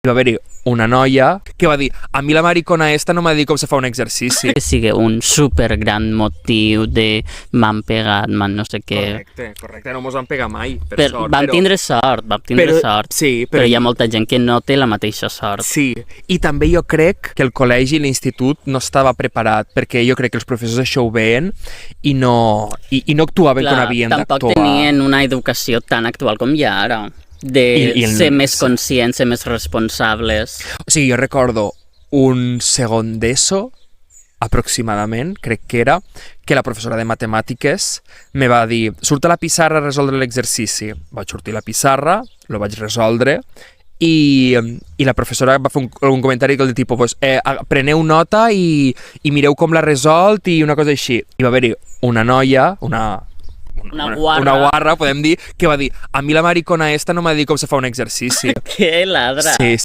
va haver-hi una noia que va dir, a mi la maricona esta no m'ha dit com se fa un exercici. Que sigui un supergran motiu de m'han pegat, no sé què. Correcte, no mos van pegar mai, per Però sort. vam tindre sort, Sí, però hi ha molta gent que no té la mateixa sort. Sí, i també jo crec que el col·legi i l'institut no estava preparat, perquè jo crec que els professors això ho veien i no actuaven com havien d'actuar. Tampoc tenien una educació tan actual com hi ha ara, de ser més conscients, ser més responsables. O sigui, jo recordo un segon d'ESO, aproximadament, crec que era, que la professora de matemàtiques me va dir, surt a la pissarra a resoldre l'exercici. Vaig sortir a la pissarra, lo vaig resoldre, i la professora va fer un comentari del tipus, pues, preneu nota i mireu com l'ha resolt i una cosa així. I va haver-hi una noia, una guarra, podem dir, que va dir, a mi la maricona esta no m'ha dit com se fa un exercici. Que ladra! Sí,